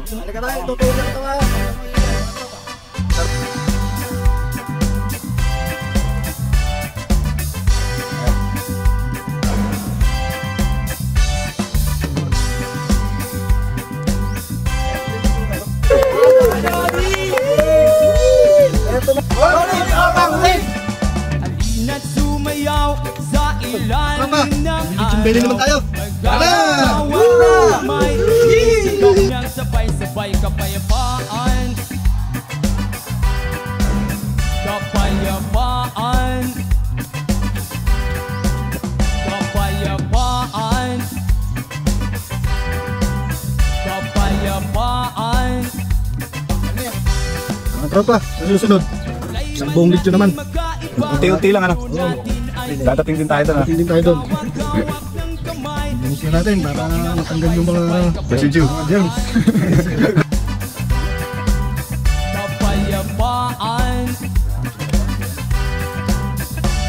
Halika tayo, tutulog na ito ha. Halina't sumayaw sa ilalim ng Bili naman tayo. May sigaw niyang sabay-sabay kapayapaan. Kapayapaan. Kapayapaan. Kapayapaan. Mga tropa, susunod. Isang buong litso naman. Unti-unti lang ano. Dadating din tayo doon. Hindi tayo doon. Busin natin para matanggal yung mga residue. germs. Kapayapaan.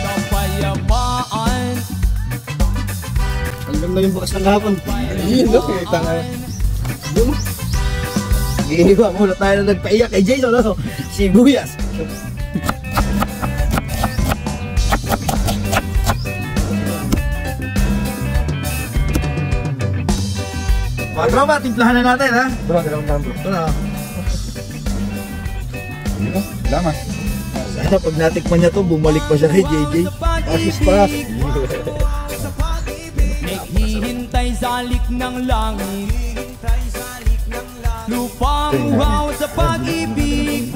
Kapayapaan. Hanggang na yung bukas ng hapon. Ayun, no? Tanga. Doon. Iiwa muna tayo na nagpaiyak kay Jason, no? Sibuyas. Mga tropa, timplahan na natin, ha? Bro, dalawang daan bro. Ito na. Salamat. Sana pag natikman niya to, bumalik pa siya kay JJ. Pasis. Naghihintay sa alik ng langit. Lupang uhaw sa pag-ibig.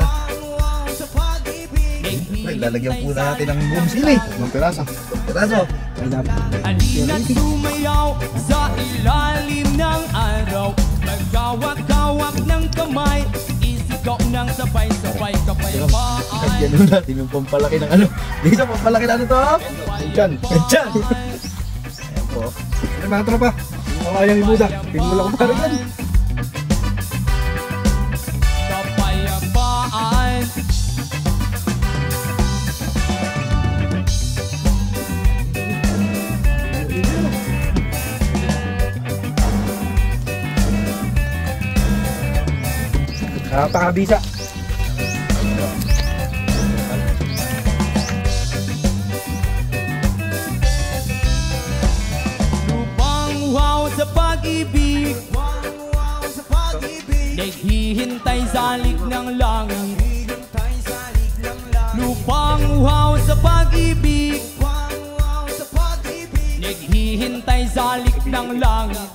Lalagyan po natin ng buong sili. Ng piraso. Piraso. Halina't sumayaw sa ilalim ng araw. Magkawak-kawak ng kamay. Isigaw ng sabay-sabay kapayapaan. Ganun natin yung pampalaki ng ano. Dito pampalaki na ano to? Diyan. Diyan. Ayan po. Ayan mga tropa. Yung kayang ibuda. Pinula ko pa rin. Kapayapaan. Pakabisa. Lupang uhaw sa pag-ibig. Naghihintay sa alik ng langit. Lupang uhaw sa pag-ibig. Naghihintay sa alik ng langit.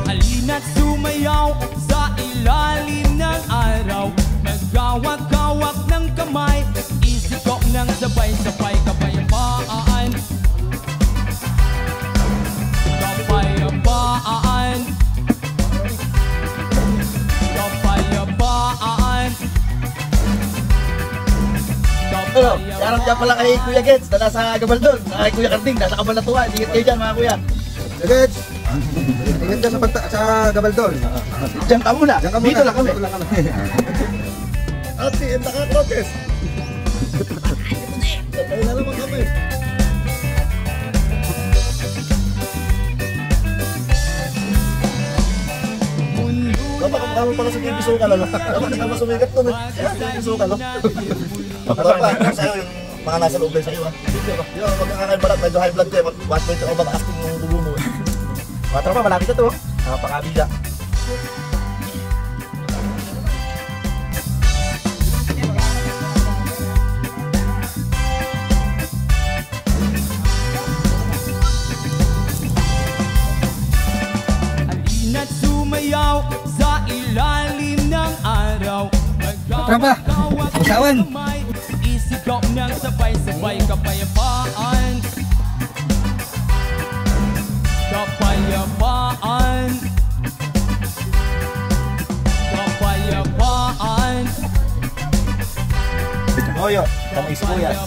Halina't sumayaw sa ilalim ng araw. Magkawak-kawak ng kamay. Isigaw ng sabay-sabay kapayapaan. Kapayapaan. Kapayapaan. Ano? Sarap dyan pala kay Kuya Gets na nasa Gabaldon. Kay Kuya Karding, nasa Kabanatuan. Ingat kayo dyan mga kuya. Kuya Gets! Ingat dyan sa Gabaldon. Diyan ka muna. Diyan ka muna. Dito lang kami. Dito lang kami. Ate, ang naka-protest. Sabay na naman kami. Dapat kung pala sa TV Sukal, ano? Dapat hindi ka masumigat to, no? TV Sukal, no? Dapat, sa'yo yung mga nasa loob din sa'yo, ha? Yung magkakakabalat, medyo high blood ko, 1.0 over asking yung dugo mo, eh. Mga tropa, malapit na to, napakabida. Halina't sumayaw sa ilalim ng araw. Tropa, usawan. Isigaw ng sabay-sabay kapayapaan. Kapayapaan. Kapayapaan. Toyo, kami sibuyas.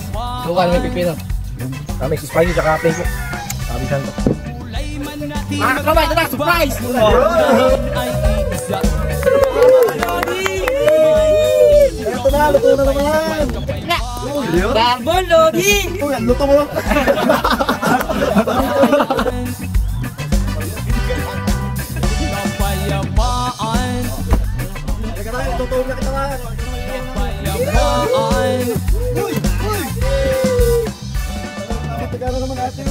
Sukal may pipino. Kami si Spiny tsaka Pego. Sabi ka ito. Mga tropa, ito na, surprise! Ay isa. Ito na, luto na naman. Barbon loading! Uy, ang luto mo. kapayapaan. Halika tayo, tutulong na kita nga. Kapayapaan. Tagano naman natin.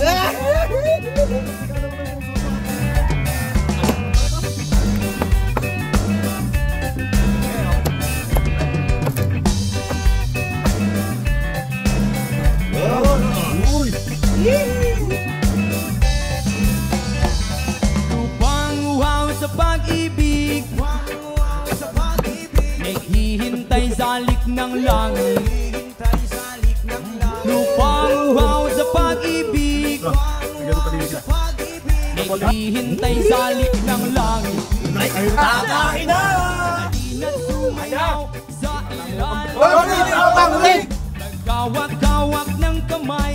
Lupang uhaw sa pag-ibig, naghihintay sa alik ng langit. Lupang uhaw sa pag-ibig, naghihintay sa alik ng langit. Tatakin na! Di na sumayaw sa ilalim, nagkawak-kawak ng kamay.